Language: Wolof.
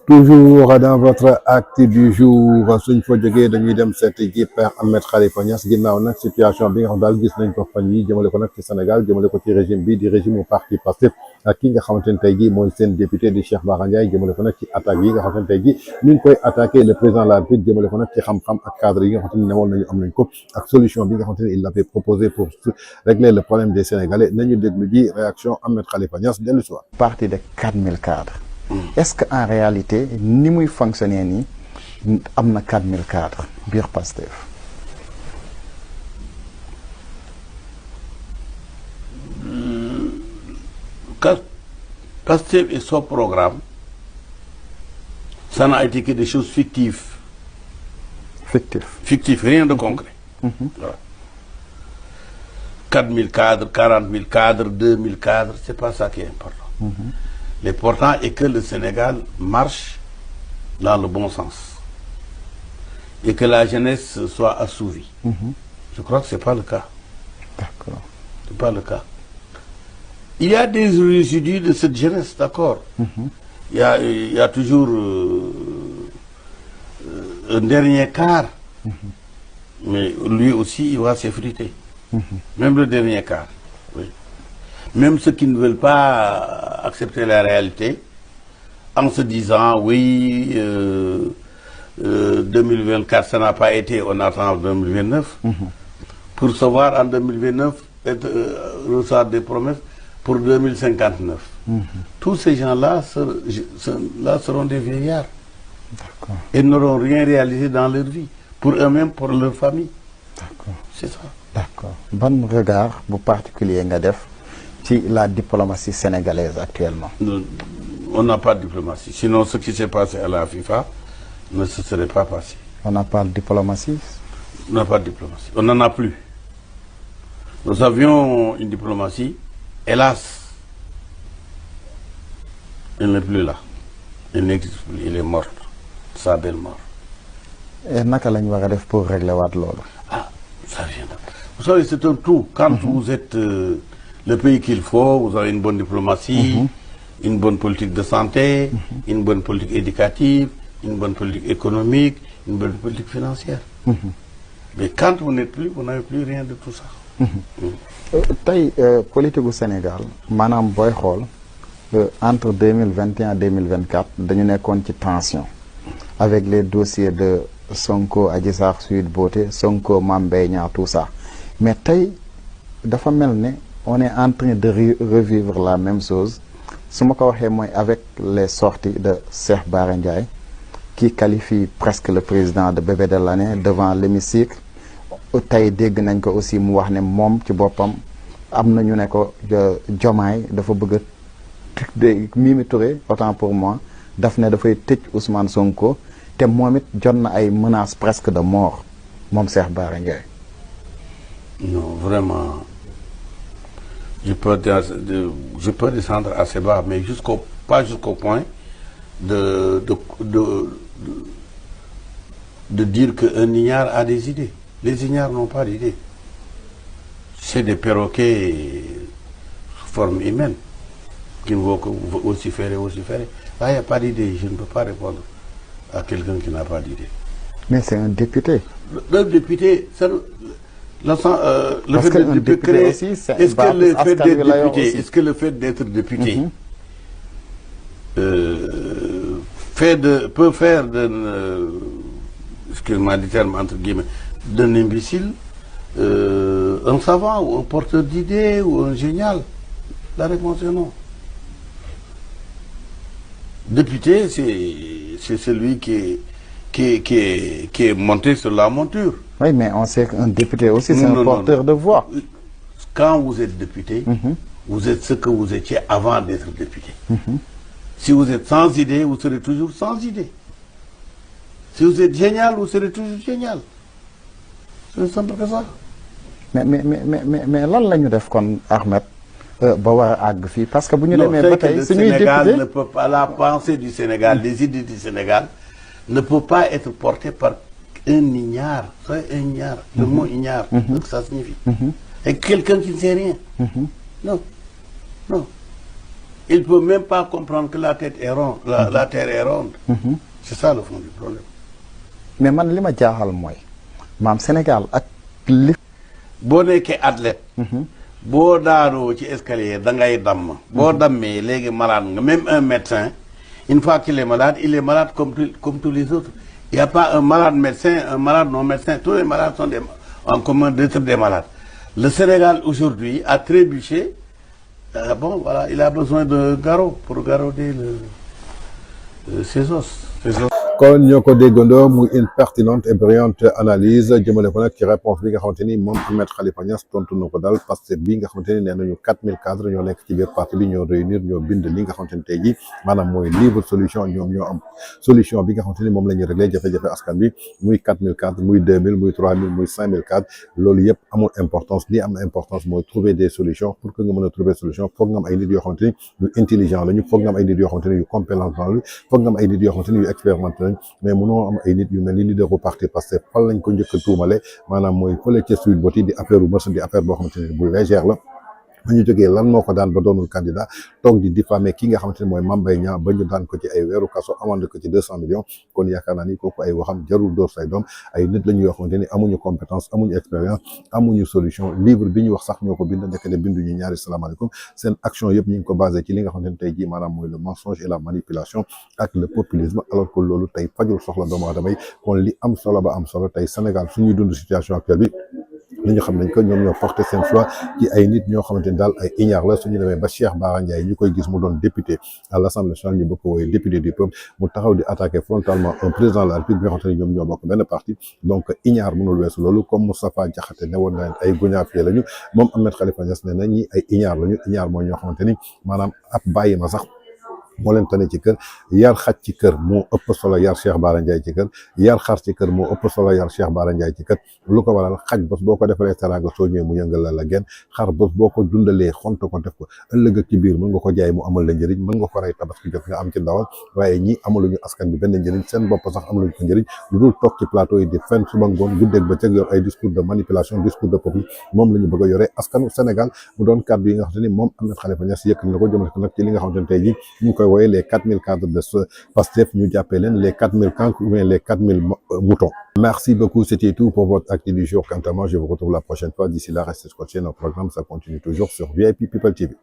Toujours dans votre acte du jour suñ fa jógee dañuy dem seeti ji Père Ahmed Khalifa Niass ginnaaw nag situation bi nga xam daal gis nañ ko fan yi jëmale ko nag ci Sénégal jëmale ko ci régime bi di régime parti Pastef ak ki nga xamante ne tey jii mooy seen député di Cheikh Bara Ndiaye jëmale ko nag ci attaques yi nga xamante ne tey jii ñu ngi koy attaqué le président de la République jëmale ko nag ci xam-xam ak cadre yi nga xamante ne newoon nañu am nañ ko ak solution bi nga xamante ne il l'avait proposé pour régler le problème des Sénégalais nañu déglu ji réaction Ahmed Khalifa Niass dellu si waat. Parti de 4000 cadres. Est-ce qu'en réalité ni muy fonctionner nii am na 4000 cadres biir Pastef. Pastef et son programme, ça n'a été que des choses fictives. Fictif, rien de concret. Voilà. 4000 cadres, 40 000 cadres, 2000 cadres, c'est pas ça qui est important. L'important est que le Sénégal marche dans le bon sens et que la jeunesse soit assouvie. Je crois que ce n'est pas le cas. D'accord. Ce n'est pas le cas. Il y a des résidus de cette jeunesse, d'accord. Il y a toujours un dernier quart, mais lui aussi, il va s'effriter. Même le dernier quart. Oui. Même ceux qui ne veulent pas accepter la réalité, en se disant, oui, 2024, ça n'a pas été, on attend 2029, pour savoir en 2029, recevoir des promesses pour 2059. Tous ces gens-là seront des vieillards. Et n'auront rien réalisé dans leur vie, pour eux-mêmes, pour leur famille. C'est ça. D'accord. Bon regard, vous particulier, Ngadef, sur la diplomatie sénégalaise actuellement. On n'a pas de diplomatie. Sinon, ce qui s'est passé à la FIFA ne se serait pas passé. On n'a pas de diplomatie? On n'a pas de diplomatie. On n'en a plus. Nous avions une diplomatie. Hélas, elle n'est plus là. Elle n'existe plus. Elle est morte. Sa belle mort. Et naka lañ war a def pour régler waat loolu? Ah, ça vient. Vous savez, c'est un tout. Quand vous êtes le pays qu'il faut, vous avez une bonne diplomatie, une bonne politique de santé, une bonne politique éducative, une bonne politique économique, une bonne politique financière. Mais quand vous n'êtes plus, vous n'avez plus rien de tout ça. Tey politique au Sénégal maanaam booy xool entre 2021 et 2024 dañu nekkoon ci tension avec les dossiers de Sonko, Adji Sarr, Sweet Beauté, Sonko, Mame Mbaye Niang, tout ça. Mais tey dafa mel ne on est en train de revivre la même chose su ma ko waxee mooy avec les sorties de Cheikh Bara Ndiaye qui qualifie presque le président de bébé de l'année devant l'hémicycle. Tey dégg nañ ko aussi mu wax ne moom ci boppam am na ñu ne ko Diomaye dafa bëgg a Mimi Touré autant pour moi daf ne dafay tëj Ousmane Sonko te moom it jot na ay menaces presque de mort moom Cheikh Bara Ndiaye. Non, vraiment, je peux descendre assez bas, mais pas jusqu'au point de dire qu'un ignare a des idées. Les ignares n'ont pas d'idées. C'est des perroquets sous forme humaine qui ne vont vociférer. Là, il n'y a pas d'idée. Je ne peux pas répondre à quelqu'un qui n'a pas d'idée. Mais c'est un député. Le député, est-ce que le fait d'être député peut faire excusez-moi du terme entre guillemets, d'un imbécile un savant ou un porteur d'idées ou un génial? La réponse est non. Député, c'est celui qui est monté sur la monture. Oui, mais on sait qu'un député aussi, c'est un porteur de voix. Quand vous êtes député, vous êtes ce que vous étiez avant d'être député. Si vous êtes sans idée, vous serez toujours sans idée. Si vous êtes génial, vous serez toujours génial. C'est aussi simple que ça. Mais lan la ñu def kon Ahmed ba war a àgg fii parce que bu ñu demee ba tey suñuy député Sénégal ne peut pas, la pensée du Sénégal, les idées du Sénégal ne peut pas être portée par un ignare. Un ignare. Le mot ignare, ce que ça signifie. Et quelqu'un qui ne sait rien. Non. Non. il ne peut même pas comprendre que la tête est ronde, la terre est ronde. C'est ça le fond du problème. mais man li ma jaaxal mooy maam Sénégal ak li. boo nekkee athlète. boo daanoo ci escalier da ngay damm. boo dammee léegi malade nga même un médecin une fois qu'il est malade comme tous les autres. Il n'y a pas un malade médecin, un malade non médecin. Tous les malades sont en commun d'être des malades. Le Sénégal aujourd'hui a trébuché. Bon, voilà, il a besoin de garrot pour garroter ses os. kon ñoo ko déggandoo muy une pertinente et brillante analyse jëmale ko nag ci réponse bi nga xamante ni moom Ahmed Khalifa Niass tontu na ko daal parce que bi nga xamante ni nee nañu 4000 cadres ñoo nekk ci biir parti bi ñoo réunir ñoo bind li nga xamante ni tey jii maanaam mooy livre solution ñoom ñoo am solution bi nga xamante ni moom la ñuy réglé jafe-jafe askan bi muy 4000 cadres muy 2000 muy 3000 muy 5000 cadres loolu yëpp amul importance li am importance mooy trouver des solutions pour que nga mën a trouver solution foog nga am ay nit yoo xamante ni yu intelligent lañu foog nga am ay nit yoo xamante ni yu compétent lañu foog nga am ay nit yoo xamante ni yu expérimenté mais mënoo am ay nit yu mel ni leaderu parti parce que fan lañ ko njëkk a tuumale maanaam mooy fële ca Sweet Beauté di affaire u mœurs di affaire boo xamante ni bu légère la ba ñu jógee lan moo ko daan ba doonul candidat toog di diffamer ki nga xamante ne mooy Mame Mbaye Niang ba ñu daan ko ci ay weeru kaso amande ko ci 200 millions kon yaakaar naa ni kooku ay waxam jarul dóor say doom ay nit la ñu yoo xamante ni amuñu compétence amuñu expérience amuñu solution livre bi ñu wax sax ñoo ko bind ndekete binduñu ñaari salaamaaleykum seen action yëpp ñu ngi ko basé ci li nga xamante ne tey jii maanaam mooy le mensonge et la manipulation ak le populisme alors que loolu tey fajul soxla doomu aadama yi kon li am solo ba am solo tey Sénégal suñuy dund situation actuelle bi li ñu xam nañ ko ñoom ñoo porté seen choix ci ay nit ñoo xamante ni daal ay ignare la suñu demee ba Cheikh Bara Ndiaye ñu koy gis mu doon député à l'Assemblée nationale ñu bëgg ko wooye député du peuple mu taxaw di attaquer frontalement un président de la République bi nga xamante ni ñoom ñoo bokk benn parti donc ignare mënul weesu loolu comme Moustapha Diakhaté ne woon na leen ay guñaafee lañu moom Ahmed Khalifa Niass ne na ñi ay ignare lañu ignare mooy ñoo xamante ni maanaam ab bàyyi ma sax moo leen tane ci kër yar xaj ci kër moo ëpp solo yar Cheikh Bara Ndiaye ci kër yar xar ci kër moo ëpp solo yar Cheikh Bara Ndiaye ci kër lu ko waral xaj bés boo ko defalee teraanga soo ñëwee mu yëngal la genn xar bés boo ko dundalee xont ko def ko ëllëg ak ci biir mën nga ko jaay mu amal la njëriñ mën nga ko rey tabaski jot nga am ci ndawal waaye ñi amaluñu askan bi benn njëriñ seen bopp sax amaluñu ko njëriñ lu dul toog ci plateau yi di fen suba ngoon guddeeg bëccëg yor ay discours de manipulation discours de peuple moom la ñu bëgg a yore askanu Sénégal mu doon kàddu yi nga xamante ni moom Ahmed Khalifa Niass yëkkati na ko jëmale ko nag ci li nga xamante ni tey jii ñu ngi koy wooyee les 4000 cadres de ce Pastef ñu jàppee leen les 4000 cancres ou bien les 4000 moutons. Merci beaucoup, c'était tout pour votre acte du jour. Quant à moi, je vous retrouve la prochaine fois. D'ici là, restez scotchés. Notre programme, ça continue toujours sur VIP People TV.